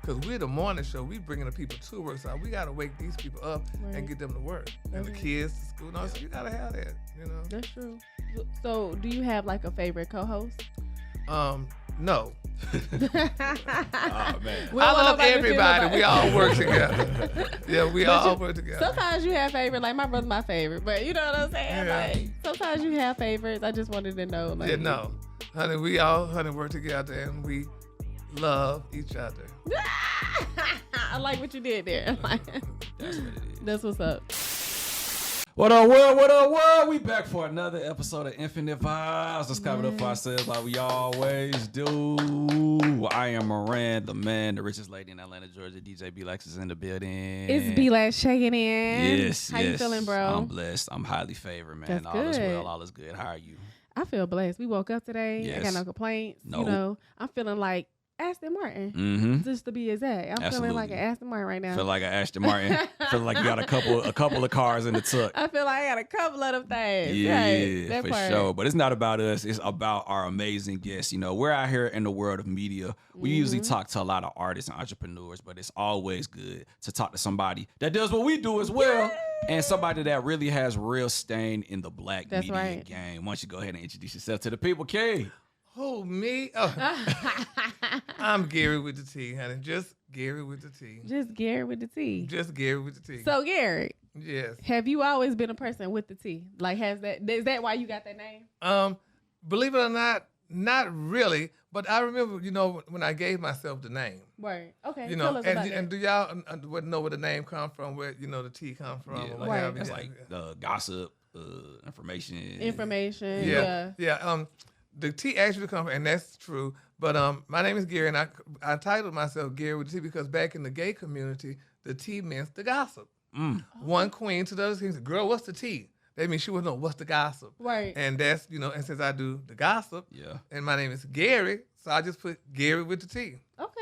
because we're the morning show. We bringing the people to work, so we got to wake these people up and get them to work. And the kids to school. No, so you got to have that, you know. That's true. So do you have like a favorite co-host? No. Oh man, I love everybody. We all work together. Yeah, we all work together. Sometimes you have favorites. Like my brother's my favorite, but you know what I'm saying. Yeah. Like sometimes you have favorites. I just wanted to know. Like, Yeah, no, honey, we all work together and we love each other. I like what you did there. that's what it is. That's what's up. What up, world? What up, world? We back for another episode of Infinite Vibes. Let's cover it up for ourselves like we always do. I am Moran, the man, the richest lady in Atlanta, Georgia. DJ B-Lex is in the building. It's B-Lex checking in. Yes, How you feeling, bro? I'm blessed. I'm highly favored, man. That's all is good. well. All is good. How are you? I feel blessed. We woke up today. Yes. I got no complaints. Nope. You know, I'm feeling like Aston Martin. Mm-hmm. Just to be exact. I'm feeling like an Aston Martin right now. Feel like an Aston Martin. Feel like you got a couple of cars in the tuck. I feel like I got a couple of them things. Yeah, Right. That for part. sure. But it's not about us. It's about our amazing guests. You know, we're out here in the world of media. We usually talk to a lot of artists and entrepreneurs, but it's always good to talk to somebody that does what we do as well. And somebody that really has real stain in the black That's media right. game. Why don't you go ahead and introduce yourself to the people, Kay? Who, me? Oh. I'm Gary with the T, honey. Just Gary with the T. Just Gary with the T. Just Gary with the T. So Gary, yes. have you always been a person with the T? Like, is that why you got that name? Believe it or not really. But I remember, you know, when I gave myself the name. Right. Okay. You Tell know, us about and that. do y'all know where the name come from? Where the T come from? Yeah, or like, what have you? that's like gossip, information. Information. Yeah. The T actually comes, and that's true. But my name is Gary, and I titled myself Gary with the T because back in the gay community, the T meant the gossip. One queen to the other king said, "Girl, what's the T?" That means she would know what's the gossip. Right. And that's, and since I do the gossip, and my name is Gary, so I just put Gary with the T. Okay.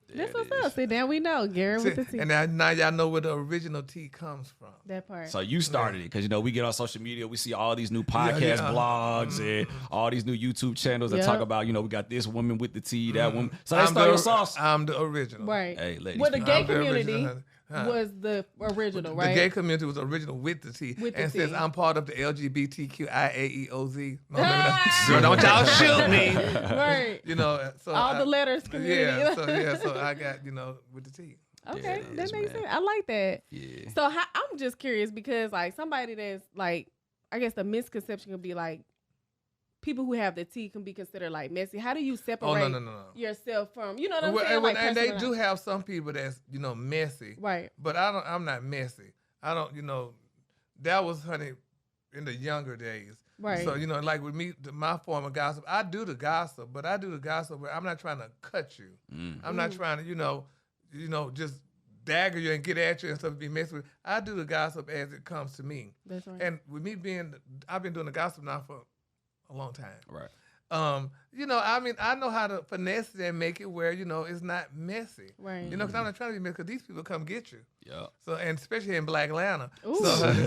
There That's it what's up. is. See, now we know Gary with the T. And now y'all know where the original T comes from. That part. So you started it because, we get on social media, we see all these new podcast blogs and all these new YouTube channels that talk about, we got this woman with the T, that woman. So they start your sauce. I'm the original. Right. Hey, ladies. Well, the gay I'm the community original, was the original, right? The gay community was original with the T. With the and T. since I'm part of the LGBTQIAEOZ, no, girl, don't y'all shoot me. Right. So All the letters community. So I got, with the T. Okay, There it that is, makes man. sense. I like that. Yeah. So I'm just curious because like somebody that's like, I guess the misconception could be like people who have the T can be considered like messy. How do you separate Oh, no. yourself from, you know what I'm Well, saying? and they do have some people that's, messy. Right. But I'm not messy. I don't, that was, honey, in the younger days. Right. So, like with me, my form of gossip, I do the gossip, but I do the gossip where I'm not trying to cut you. I'm not trying to, just dagger you and get at you and stuff, be messy with. I do the gossip as it comes to me. That's right. And with me I've been doing the gossip now for a long time. Right. I know how to finesse it and make it where, it's not messy. Right. Because I'm not trying to be messy because these people come get you. Yeah. So, and especially in Black Atlanta. Ooh. So, honey,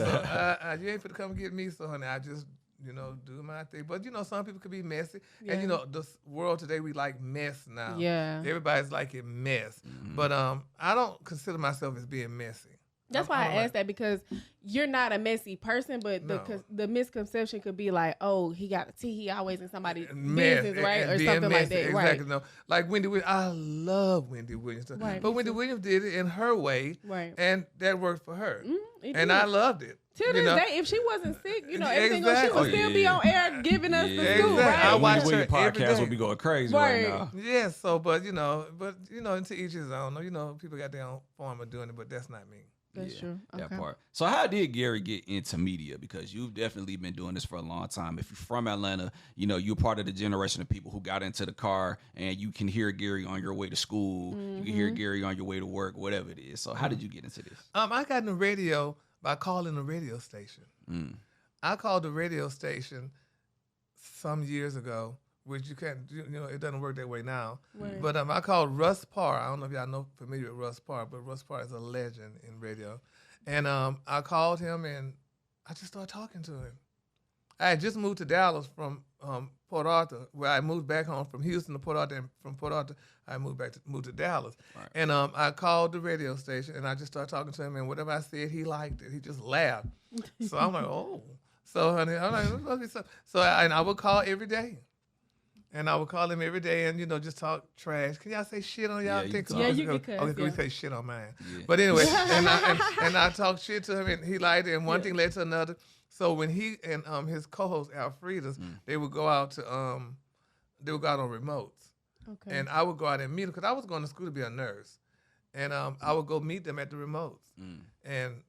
you ain't finna come get me. So, honey, I just, do my thing. But, some people could be messy. Yeah. And, the world today, we like mess now. Yeah. Everybody's like it mess. But I don't consider myself as being messy. That's why I asked that because you're not a messy person, but No. the misconception could be like, oh, he got a T, he always in somebody's Mess, business, right? and Or being something like messy, that, exactly, right? no. Like Wendy Williams, I love Wendy Williams. Right, But me Wendy too. Williams did it in her way, Right. and that worked for her. It And did. I loved it. To this day, if she wasn't sick, everything else, she Exactly. would still be on air giving us the Yeah. scoop, Exactly. right? I watch Wendy Williams her every podcast day. will be going crazy Right. right now. Yeah, so, but into each his own. People got their own form of doing it, but that's not me. That's true. Okay. That part. So how did Gary get into media? Because you've definitely been doing this for a long time. If you're from Atlanta, you're part of the generation of people who got into the car and you can hear Gary on your way to school. You can hear Gary on your way to work, whatever it is. So how did you get into this? I got in the radio by calling the radio station. I called the radio station some years ago, which you can't, it doesn't work that way now. Right. But I called Russ Parr. I don't know if y'all familiar with Russ Parr, but Russ Parr is a legend in radio. And I called him and I just started talking to him. I had just moved to Dallas from Port Arthur, where I moved back home from Houston to Port Arthur, and from Port Arthur I moved to Dallas. Right. And I called the radio station, and I just started talking to him, and whatever I said, he liked it. He just laughed. So I'm like, oh. So, honey, I'm like, this must be something. So I would call every day. And I would call him every day and, just talk trash. Can y'all say shit on y'all? Yeah, you thing? can talk. Yeah, you can cuss, Okay, yeah. we say shit on mine. Yeah. But anyway, and I talked shit to him, and he liked it, and one thing led to another. So when he and his co-host Alfredas, they would go out on remotes. Okay. And I would go out and meet them because I was going to school to be a nurse. And I would go meet them at the remotes. And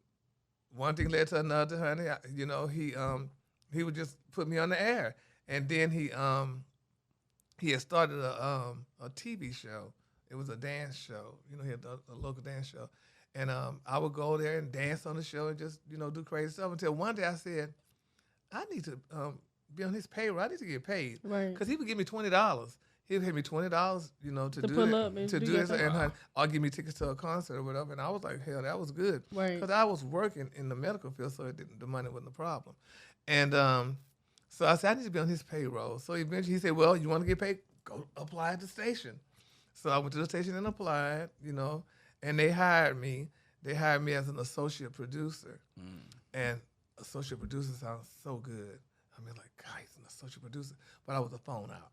one thing led to another, honey. He would just put me on the air. And then he had started a TV show. It was a dance show. He had a local dance show. And I would go there and dance on the show and just, do crazy stuff until one day I said, I need to be on his payroll. I need to get paid. Right. Because he would give me $20. He would pay me $20, to do pull it, up and to do do your this, thing. and or give me tickets to a concert or whatever. And I was like, hell, that was good. Right. Because I was working in the medical field, so the money wasn't a problem. And so I said, I need to be on his payroll. So eventually he said, well, you want to get paid? Go apply at the station. So I went to the station and applied, and they hired me. They hired me as an associate producer. And associate producer sounds so good. I mean, like, God, he's an associate producer. But I was a phone out.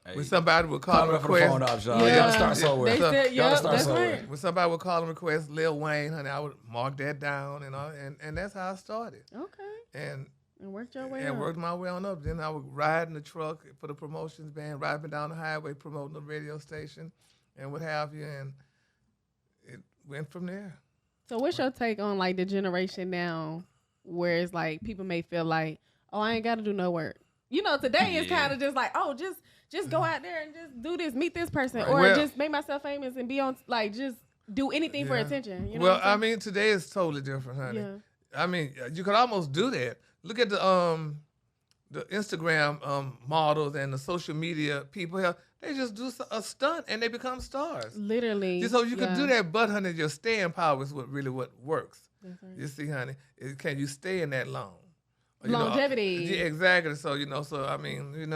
Hey, When somebody would call and the request, phone off, y'all. Yeah. You gotta start somewhere. They said, Gotta yep, start that's somewhere. right. when somebody would call and request Lil Wayne, honey, I would mark that down and that's how I started. Okay. And worked your way and up. worked my way on up. Then I would ride in the truck for the promotions band, riding down the highway promoting the radio station and what have you, and it went from there. So what's your take on like the generation now where it's like people may feel like, oh, I ain't got to do no work. Today it's kind of just like, oh, just go out there and just do this, meet this person, Right. or Well- just make myself famous and be on, like, just do anything for Yeah. attention. You know Well, what I'm saying? today is totally different, honey. Yeah. I mean, you could almost do that. Look at the Instagram models and the social media people here. They just do a stunt and they become stars. Literally. So you can do yeah. that, but honey, your staying power is what works. That's right. You see, honey, can you stay in that long? Longevity. Yeah, exactly. So so I mean,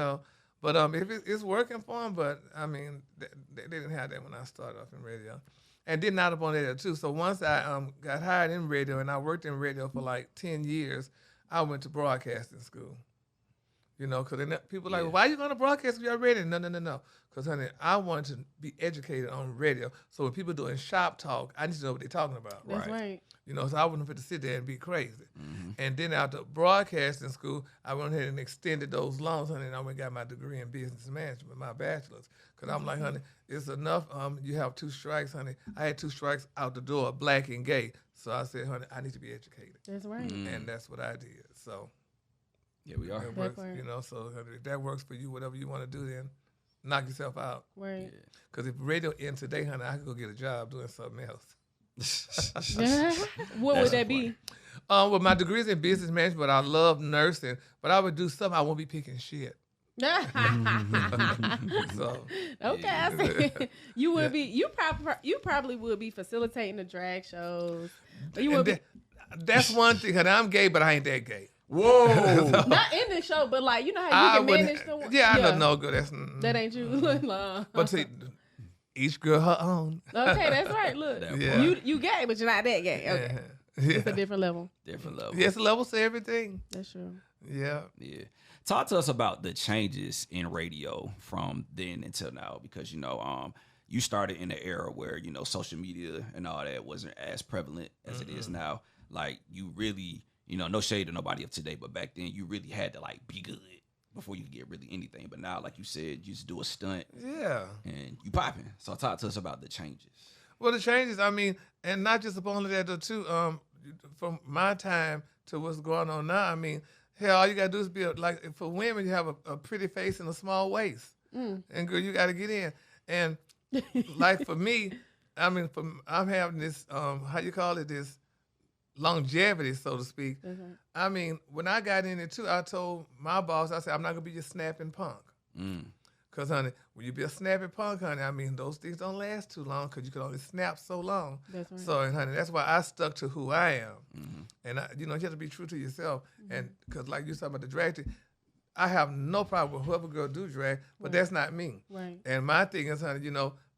but if it's working for them, but I mean, they didn't have that when I started off in radio, and then not up on radio too. So once I got hired in radio and I worked in radio for like 10 years, I went to broadcasting school. Because people are like, well, why are you going to broadcast if you're radio? No. Because, honey, I wanted to be educated on radio. So when people doing shop talk, I need to know what they're talking about. That's right. So I wouldn't have to sit there and be crazy. And then after broadcasting school, I went ahead and extended those loans, honey, and I went and got my degree in business management, my bachelor's. Because I'm like, honey, it's enough. You have 2 strikes, honey. I had 2 strikes out the door, black and gay. So I said, honey, I need to be educated. That's right. And that's what I did. So Yeah, we are. it works, part. so if that works for you, whatever you want to do, then knock yourself out. Right. Because if radio ends today, honey, I could go get a job doing something else. What That's would that be? Well, my degree is in business management, but I love nursing. But I would do something, I won't be picking shit. So Okay, I see. You would be. You probably would be facilitating the drag shows. You would be that's one thing. Honey, I'm gay, but I ain't that gay. Whoa. not in the show, but like you know how you can manage the. Yeah, I know no good. That ain't you. No. But see, each girl her own. Okay, that's right. Look, Yeah. you gay, but you're not that gay. Okay, Yeah. it's a different level. Different level. Yes, levels to everything. That's true. Yeah. Yeah. Talk to us about the changes in radio from then until now, because you started in the era where social media and all that wasn't as prevalent as it is now. Like you really, no shade to nobody of today, but back then you really had to like be good before you could get really anything. But now, like you said, you just do a stunt Yeah. and you popping. So talk to us about the changes. Well, the changes, I mean, and not just upon that, though, too, from my time to what's going on now, I mean, hell, all you got to do is be, like, for women, you have a pretty face and a small waist. And, girl, you got to get in. And, like, for me, I mean, I'm having this, how you call it, this longevity, so to speak. Mm-hmm. I mean, when I got in it, too, I told my boss, I said, I'm not going to be your snapping punk. Because, honey, when you be a snappy punk, honey, I mean, those things don't last too long because you can only snap so long. That's right. So, and honey, that's why I stuck to who I am. And, you have to be true to yourself. And because, like you talking about the drag thing, I have no problem with whoever girl do drag, but that's not me. Right. And my thing is, honey,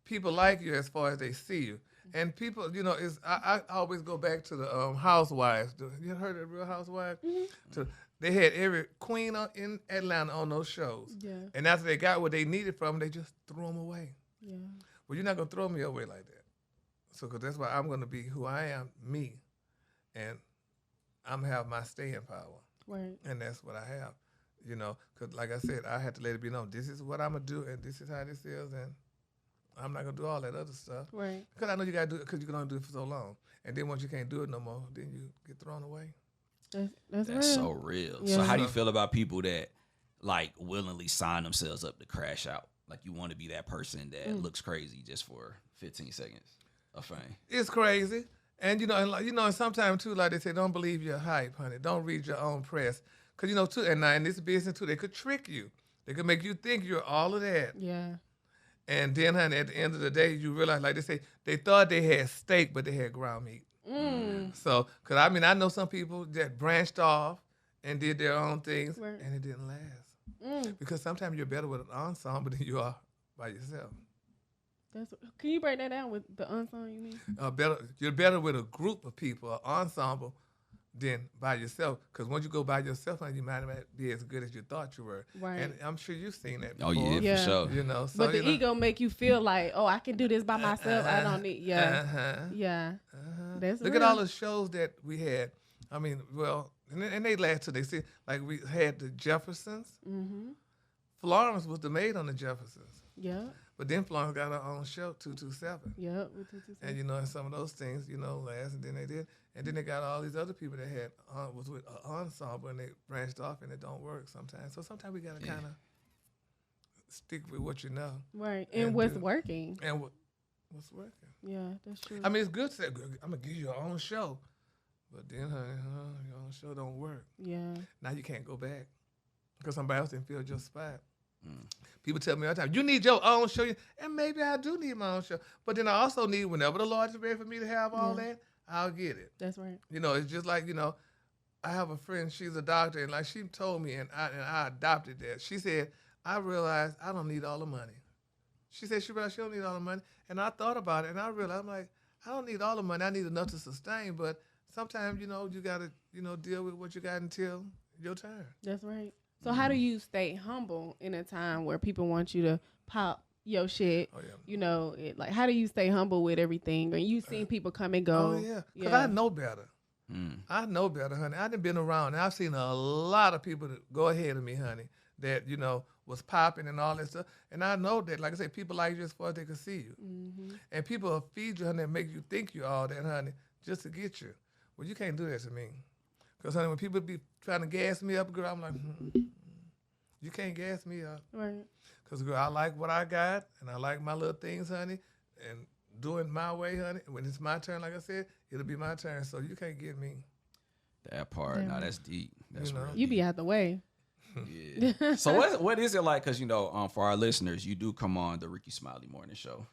people like you as far as they see you. And people, I always go back to the Housewives. You heard of Real Housewives? They had every queen in Atlanta on those shows. Yeah. And after they got what they needed from them, they just threw them away. Yeah. Well, you're not going to throw me away like that. So, because that's why I'm going to be who I am, me. And I'm going to have my staying power. Right. And that's what I have. Because like I said, I had to let it be known, this is what I'm going to do, and this is how this is, and I'm not going to do all that other stuff. Right. Because I know you got to do it because you can only do it for so long. And then once you can't do it no more, then you get thrown away. That's real. so real. Yeah. So how do you feel about people that like willingly sign themselves up to crash out? Like you want to be that person that looks crazy just for 15 seconds of fame. It's crazy. And, and sometimes, too, like they say, don't believe your hype, honey. Don't read your own press. Because, too, and now in this business, too, they could trick you. They could make you think you're all of that. Yeah. And then, honey, at the end of the day, you realize, like they say, they thought they had steak, but they had ground meat. So, because, I know some people that branched off and did their own things, Right. and it didn't last. Because sometimes you're better with an ensemble than you are by yourself. Can you break that down with the ensemble, you mean? You're better with a group of people, an ensemble, than by yourself. Because once you go by yourself, you might not be as good as you thought you were. Right. And I'm sure you've seen that before. Oh yeah, Yeah. for sure. So, But the ego make you feel like, oh, I can do this by myself. I don't need, yeah. That's Look real. at all the shows that we had. And they last till they see, like we had the Jeffersons. Florence was the maid on the Jeffersons. Yeah. But then Florence got her own show, 227. Yeah. And and some of those things, last, and then they did. And then they got all these other people that had was with an ensemble, and they branched off, and it don't work sometimes. So sometimes we gotta kind of stick with what you know. Right. And what's working. And what's working. Yeah, that's true. I mean, it's good to say, I'm gonna give you your own show, but then, honey, your own show don't work. Yeah. Now you can't go back because somebody else didn't fill your spot. People tell me all the time, you need your own show. And maybe I do need my own show. But then I also need, whenever the Lord is ready for me to have all that, I'll get it. That's right. It's just like, I have a friend, she's a doctor, and like she told me, and I adopted that. She said, I realized I don't need all the money. She said she realized she don't need all the money. And I thought about it, and I realized, I'm like, I don't need all the money. I need enough to sustain. But sometimes, you got to, deal with what you got until your turn. That's right. So how do you stay humble in a time where people want you to pop your shit? Oh, yeah. How do you stay humble with everything? And you seen people come and go. Oh, yeah. Because I know better. I know better, honey. I done been around, and I've seen a lot of people that go ahead of me, honey, that, was popping and all that stuff. And I know that, like I say, people like you as far as they can see you. And people will feed you, honey, and make you think you all that, honey, just to get you. Well, you can't do that to me. Because, honey, when people be trying to gas me up, girl, I'm like, you can't gas me up. Right. Because, girl, I like what I got, and I like my little things, honey, and doing my way, honey. When it's my turn, like I said, it'll be my turn. So you can't get me. That part, Damn. no, that's deep. That's real You be deep. out the way. Yeah. So what is it like? Because for our listeners, you do come on the Ricky Smiley Morning Show.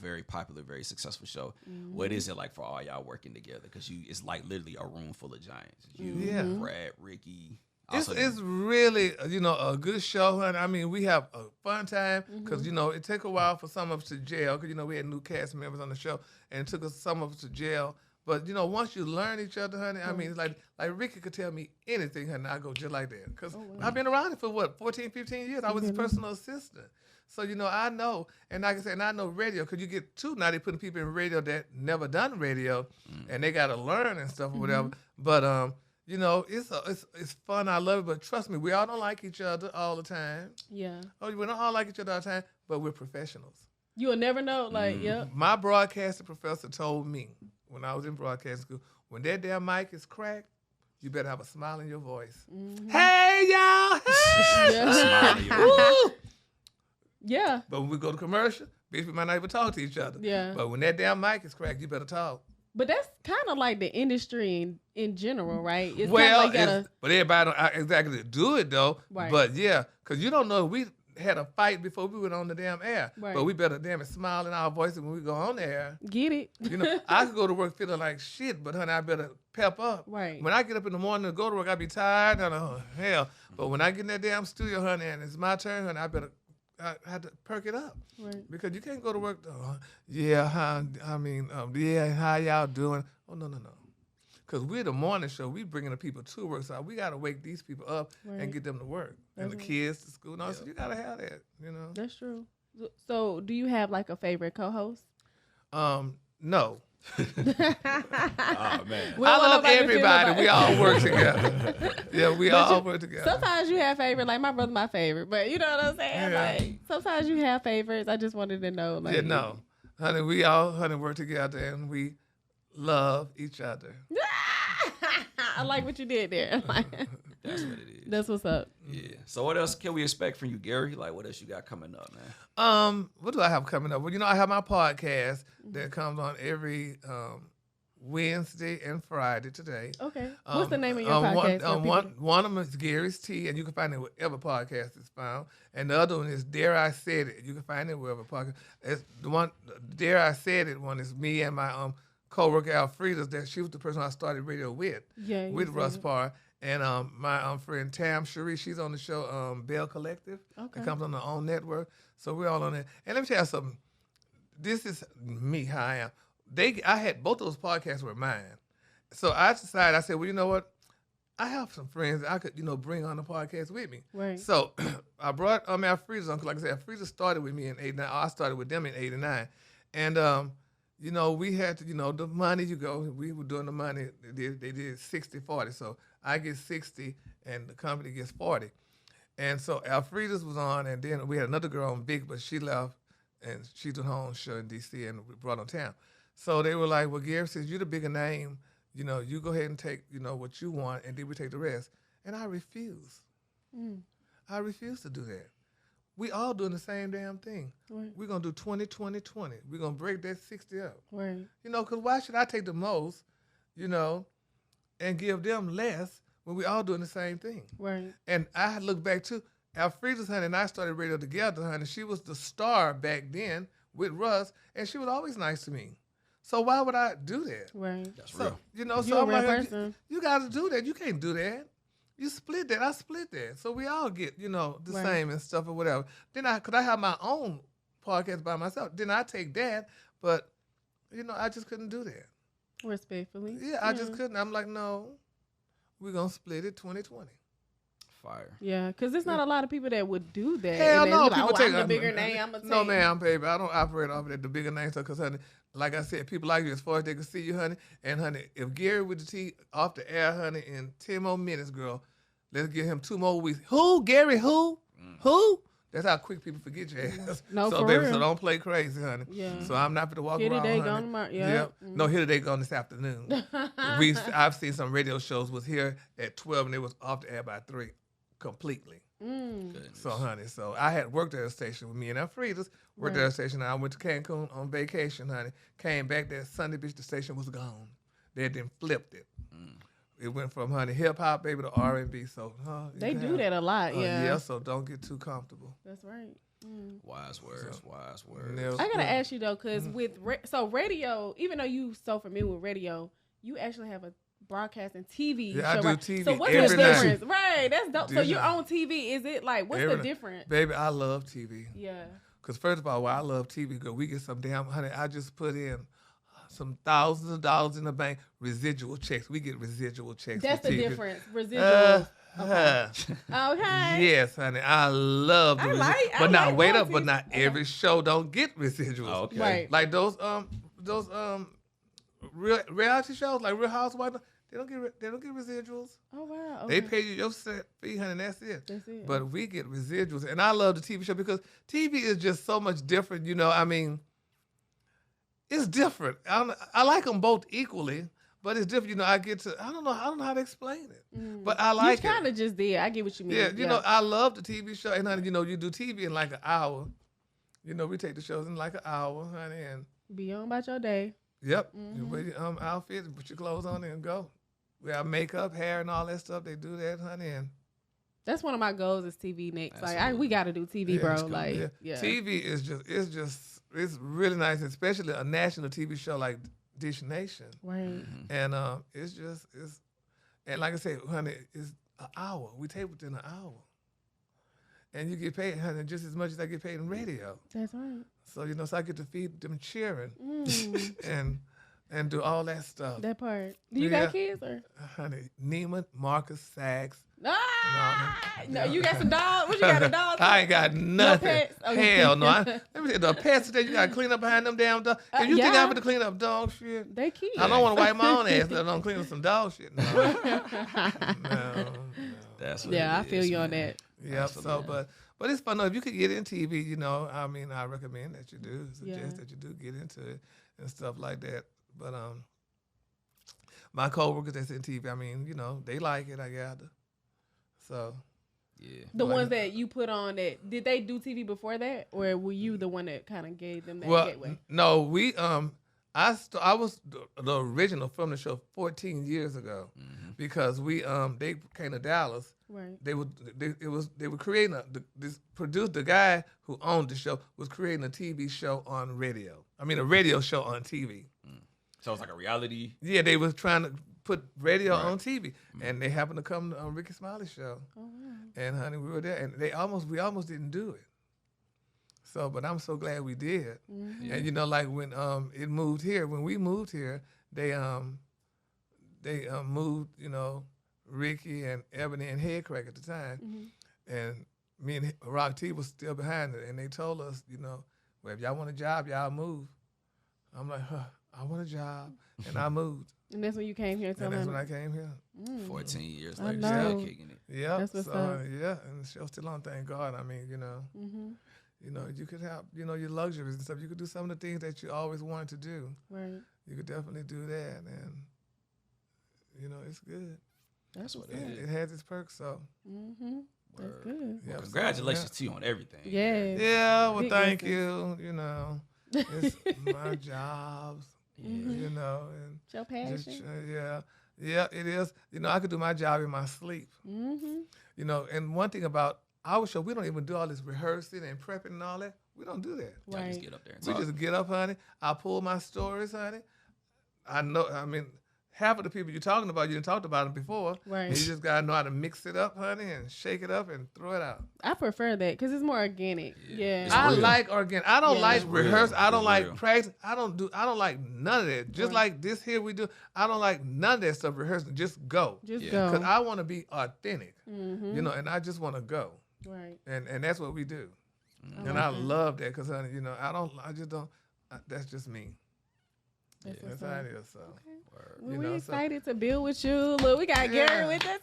Very popular, very successful show. What is it like for all y'all working together? Because it's like literally a room full of giants. You, Brad, Ricky. It's really, a good show, honey. I mean, we have a fun time because, it took a while for some of us to jail because, we had new cast members on the show, and it took us some of us to jail. But, once you learn each other, honey, I mean, it's like Ricky could tell me anything, honey, I go just like that. Because I've been around it for, 14, 15 years. I was his personal assistant. So, I know. And like I said, I know radio because you get now they putting people in radio that never done radio, and they got to learn and stuff or whatever. But, it's fun. I love it. But trust me, we all don't like each other all the time. Yeah. Oh, we don't all like each other all the time, but we're professionals. You'll never know. Yep. My broadcasting professor told me when I was in broadcasting school, when that damn mic is cracked, you better have a smile in your voice. Hey, y'all. Hey. Woo! Yeah. But when we go to commercial, bitch, we might not even talk to each other. Yeah. But when that damn mic is cracked, you better talk. But that's kind of like the industry in general, right? It's Well, kinda like but everybody don't exactly do it, though. Right. But, yeah, because you don't know. had a fight before we went on the damn air. Right. But we better damn it smile in our voices when we go on the air. Get it? You know, I could go to work feeling like shit, but honey, I better pep up. Right. When I get up in the morning to go to work, I be tired. And oh hell! But when I get in that damn studio, honey, and it's my turn, honey, I had to perk it up. Right. Because you can't go to work. Yeah, how y'all doing? Oh no. Because we're the morning show. We bringing the people to work, so we got to wake these people up Right. and get them to work, and the That's right. kids to school. No, so you got to have that, you know. That's true. So, do you have like a favorite co-host? No. Oh man. We don't I want love nobody to feel everybody. about- We all work together. Yeah, we all work together. Sometimes you have favorite, like my brother, my favorite, but you know what I'm saying. Yeah. Like sometimes you have favorites. I just wanted to know, like, Yeah, no. Honey, we all work together and we love each other. I like what you did there. Like, That's what it is. that's what's up. Yeah. So what else can we expect from you, Gary? Like, what else you got coming up, man? What do I have coming up? Well, you know, I have my podcast that comes on every Wednesday and Friday today. Okay. What's the name of your podcast? for people? One of them is Gary's Tea, and you can find it wherever podcast is found. And the other one is Dare I Said It. You can find it wherever podcast. It's the one, Dare I Said It one is me and my co-worker Alfreda. That she was the person I started radio with. Yeah, you with said Russ it. Parr. And my friend Tam Cherie, she's on the show Bell Collective. Okay. It comes on the OWN network. So we're all on there. And let me tell you something. This is me, how I am. I had both of those podcasts were mine. So I decided, I said, well, you know what? I have some friends that I could, bring on the podcast with me. Right. So I brought Alfreda's on. Like I said, Alfreda started with me in 89. I started with them in 89. And, we had to, the money we were doing the money. They did 60-40. So I get 60 and the company gets 40. And so Alfreda's was on, and then we had another girl on Big, but she left, and she's doing her own show in D.C. and we brought on town. So they were like, well, Gary says, you're the bigger name. You go ahead and take, what you want, and then we take the rest. And I refuse. I refuse to do that. We all doing the same damn thing. Right. We're going to do 20, 20, 20. We're going to break that 60 up. Right. Because why should I take the most, and give them less when we all doing the same thing? Right. And I look back to Alfreda's, honey, and I started radio together, honey. She was the star back then with Russ, and she was always nice to me. So why would I do that? Right. That's So, real. You're so a I'm real like, person. you got to do that. You can't do that. You split that. I split that. So we all get, the Right. same and stuff or whatever. Then I have my own podcast by myself. Then I take that, but, I just couldn't do that. Respectfully. Yeah, I just couldn't. I'm like, no, we're going to split it 20-20. Fire. Yeah, because there's not a lot of people that would do that. Hell and then no, be like, people oh, take I'm the bigger name. I'm gonna No, take. ma'am, baby. I don't operate off of that, the bigger name stuff, because, honey, like I said, people like you as far as they can see you, honey. And, honey, if Gary with the T off the air, honey, in 10 more minutes, girl, let's give him 2 more weeks. Who? Gary who? Who? That's how quick people forget your ass. No, so, for baby, real. so don't play crazy, honey. Yeah. So I'm not going to walk Here around, today, honey. gone tomorrow. Yeah. Yep. No, here today, gone this afternoon. I've seen some radio shows was here at 12, and it was off the air by 3 completely. Goodness. So, honey, I had worked at a station with me and Alfreda's. Worked at a station. I went to Cancun on vacation, honey. Came back that Sunday, bitch, the station was gone. They had then flipped it. It went from, honey, hip-hop, baby, to R&B. So, They do that a lot. Yeah. Yeah, so don't get too comfortable. That's right. Wise words. Wise words. Yeah. I gotta ask you though, because with radio, even though you so familiar with radio, you actually have a broadcast and TV Yeah, I show. do right? TV So what's every the night. difference? Right, that's dope. So Every you're night. on TV. Is it like what's Every the night. difference? Baby, I love TV. Yeah. Because first of all, why I love TV, girl, we get some damn, honey, I just put in some thousands of dollars in the bank, residual checks. We get residual checks. That's for the TV. difference. Residuals. Okay. Okay. Yes, honey, I love the I but now like wait up, royalties. but not every show don't get residuals. Oh, okay. Right. Like those reality shows, like Real Housewives, they don't get residuals. Oh wow. They Okay. pay you your set fee, honey, and that's it. That's it. But we get residuals, and I love the TV show because TV is just so much different. I mean, it's different. I like them both equally, but it's different. I don't know how to explain it, but I like you it. kind of just did. I get what you mean. Yeah, I love the TV show, and honey, you do TV in like an hour. We take the shows in like an hour, honey, and Be on about your day. yep, you wear your outfit, put your clothes on, and go. We have makeup, hair, and all that stuff. They do that, honey, and That's one of my goals is TV next. Like Absolutely. we got to do TV, bro. Like TV is it's really nice, especially a national TV show like Dish Nation. Right. And it's and like I said, honey, it's an hour. We tape within an hour. And you get paid, honey, just as much as I get paid in radio. That's right. So, so I get to feed them cheering and do all that stuff. That part. Do you got kids or? Honey, Neiman, Marcus, Sachs. No, you got some dogs? What you got, a dog? I ain't got nothing. pets? Okay. Hell no. Let me say, the pets today, you got to clean up behind them damn dogs. If you think I'm going to clean up dog shit? They cute. I don't want to wipe my own ass, let alone clean up some dog shit. No. That's what I it feel is, you on man. that. Yeah, so, but it's fun though. If you could get in TV, I mean, I recommend that you do. Suggest that you do get into it and stuff like that. But my coworkers that's in TV, I mean, they like it, I gather. So yeah, the ones that you put on that, did they do TV before that, or were you the one that kind of gave them that gateway? No, we I was the original from the show 14 years ago because they came to Dallas. Right. They were creating the guy who owned the show was creating a TV show on radio. I mean a radio show on TV. So it's like a reality. Yeah, they was trying to put radio on TV, and they happened to come on Ricky Smiley's show. Oh wow. And honey, we were there, and we almost didn't do it. So, but I'm so glad we did. Mm-hmm. And like when it moved here, when we moved here, they moved, Ricky and Ebony and Headcrack at the time, and me and Rock T was still behind it, and they told us, well, if y'all want a job, y'all move. I'm like, I want a job, and I moved. And that's when you came here. And that's when I came here. 14 years I later, know. still kicking it. Yeah. That's what's so up. yeah, and the show's still on. Thank God. I mean, you could have, your luxuries and stuff. You could do some of the things that you always wanted to do. Right. You could definitely do that, and it's good. That's what It has its perks. So. That's good. Yeah, Well, congratulations to you on everything. Yeah. Yeah. Well, Big thank blessings. you. It's my jobs. And Your passion. just, yeah, it is. I could do my job in my sleep. And one thing about our show, we don't even do all this rehearsing and prepping and all that. We don't do that. Y'all just Right. get up there and We talk. just get up, honey. I pull my stories, honey. I know. I mean, half of the people you're talking about, you didn't talked about them before. Right. And you just gotta know how to mix it up, honey, and shake it up and throw it out. I prefer that because it's more organic. Yeah. It's I real. like organic. I don't Yeah. like It's real. rehearse. I don't It's like real. practice. I don't like none of that. Just Right. like this here we do. I don't like none of that stuff rehearsing. Just go. Just Yeah. go. Because I want to be authentic. Mm-hmm. And I just want to go. Right. And that's what we do. Mm-hmm. And I love that because I just don't. That's just me. That's That's what's how up. it is. So. Word. Well, You we know, so- excited to build with you. Look, we got Yeah. Gary with us.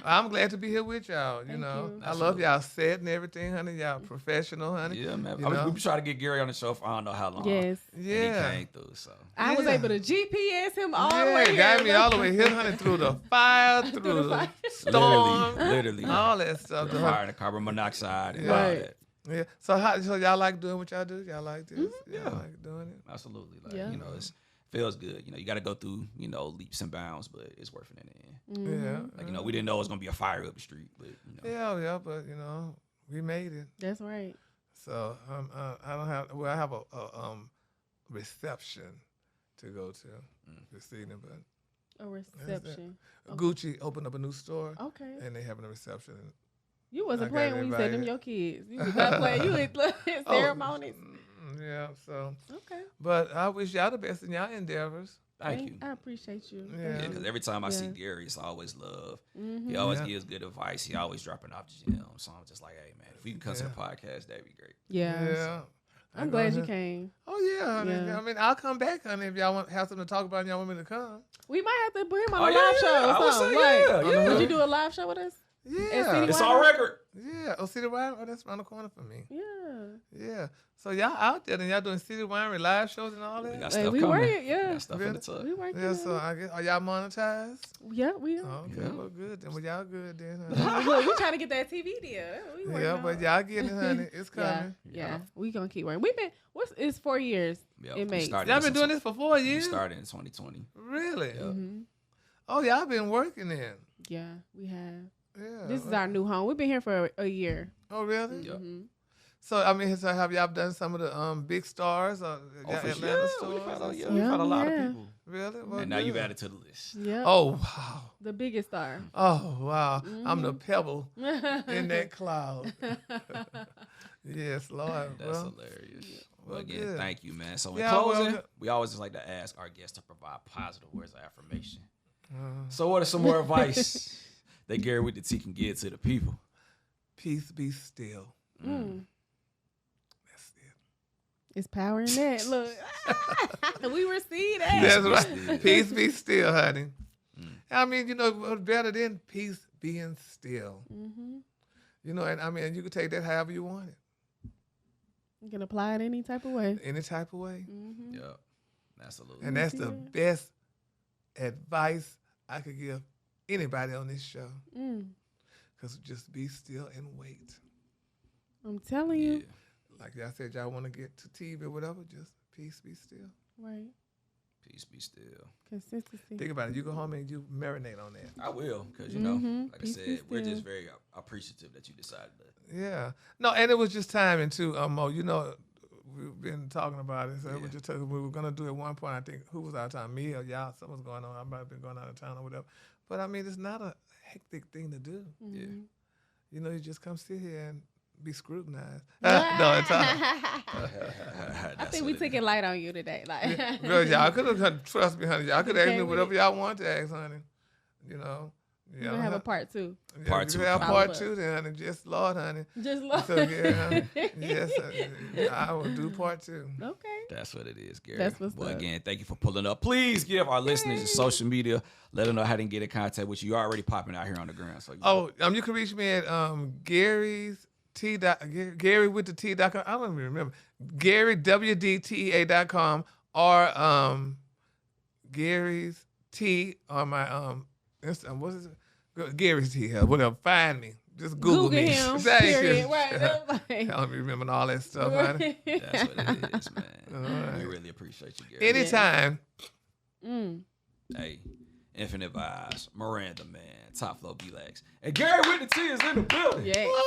I'm glad to be here with y'all. Thank you. I love y'all set and everything, honey. Y'all professional, honey. Yeah, man. You I mean, know? we try to get Gary on the show for I don't know how long. Yes. And Yeah. he came through, so. I was Yeah. able to GPS him all the way here. got me all the way here, honey, through the fire, through the the fire. storm, Literally. all that stuff. The fire, the carbon monoxide, and Yeah. all Right. that. Yeah. So y'all like doing what y'all do? Y'all like this? Yeah. Y'all like doing it? Absolutely. Like, Yeah. it feels good. You got to go through, leaps and bounds, but it's worth it in the end. Mm-hmm. Yeah. Like, we didn't know it was going to be a fire up the street, but, Yeah, but we made it. That's right. So I don't have. Well, I have a reception to go to this evening, but A reception. Gucci opened up a new store, Okay. and they having a reception. You wasn't I got playing when you said them everybody. your kids. You was not playing. You in ceremonies. Yeah. So, Okay. but I wish y'all the best in y'all endeavors. thank you. I appreciate you. Yeah. Yeah, because every time I see Yeah. Gary, it's always love. Mm-hmm. He always Yeah. gives good advice. He always dropping off gems. So I'm just like, hey, man, if we can come to the podcast, that'd be great. Yeah. Yeah. I'm glad you came. Oh yeah, honey. Yeah. I mean, I'll come back, honey, if y'all want have something to talk about and y'all want me to come. We might have to put him on Oh, a yeah, live yeah. show I or would something. say, Like, yeah. would you do a live show with us? Yeah. City It's Wow. on record. Yeah. Oh, City Winery. Oh, that's around the corner for me. Yeah. Yeah. So y'all out there and y'all doing City Winery live shows and all We that? got Hey, stuff we coming. work it, yeah. We got stuff in Really? the tuck. We working. Yeah, so I guess, are y'all monetized? Yeah, we are. Oh, okay, Yeah. well, good. Then well, y'all good then. Honey. Look, we trying to get that TV deal. We working Yeah, on but it. y'all get it, honey. It's Yeah, coming. yeah. We gonna keep working. We've been it's 4 years. Yep, It we makes. started Y'all been in doing this for 4 We years? started in 2020. Really? Yeah. Mm-hmm. Oh, y'all been working then. Yeah, we have. Yeah. This is our new home. We've been here for a year. Oh, really? Yeah. Mhm. So, I mean, so have y'all done some of the big stars or Oh, for Atlanta sure. We've had, stars? we've had a lot of Yeah. people. Really? Well, And now you've good. added to the list. Yep. Oh, wow. The biggest star. Oh, wow. I'm the Mhm. pebble in that cloud. Yes, Lord. That's Well, hilarious. well, Well, again, good. thank you, man. So in Yeah, well, closing, good. we always just like to ask our guests to provide positive words of affirmation. uh, So what is some more advice that Gary with the T can give to the people? peace be still. Mm. That's it. It's power in that. Look, we receive that. That's be right. still. Peace be still, honey. Mm. I mean, you know, what's better than peace being still. Mm-hmm. You know, and I mean, you can take that however you want it, You can apply it any type of way. any type of way. Mm-hmm. Yep. Absolutely. And that's the Yeah. best advice I could give anybody on this show. Mm. Because just be still and wait. I'm telling yeah. you. Like y'all said, y'all want to get to TV or whatever, just peace be still. Right. Peace be still. Consistency. Think about it. You go home and you marinate on that. I will, because, you know, Mhm. like Peace I be said, we're just still. very appreciative that you decided that. Yeah. No, and it was just timing too, Mo. You know, we've been talking about it. So it Yeah. was just we were gonna do it at one point. I think who was out of town? Me or y'all? Something was going on. I might have been going out of town or whatever. But I mean, it's not a hectic thing to do. Mhm. You know, you just come sit here and be scrutinized. No, it's I think we took it light on you today. Like, girl, y'all could have trust me, honey. Y'all could ask me Okay, whatever y'all want to ask, honey. You know. we're gonna have a part two. Yeah, Part you two can have coming. part two then, honey. Just Lord, honey. Just look. So yeah, yes, I will do part two. Okay. That's what it is, Gary. That's what's well, up. again, thank you for pulling up. Please give our listeners your social media. Let them know how to get in contact with you. You're already popping out here on the ground. So You can reach me at Gary's T. Gary with the T.com. I don't even remember. GaryWDTEA.com or Gary's T on my Instagram. What is it? Gary's T. Whatever. Find me. Just Google me. him. Thank you. Period. Right. I don't be remembering all that stuff, honey. that's what it is, man. All We right. really appreciate you, Gary. Anytime. Mm. Hey, Infinite Vibes, Miranda, man, Top Flow B-Legs. And Gary with the T is in the building. Yeah. What?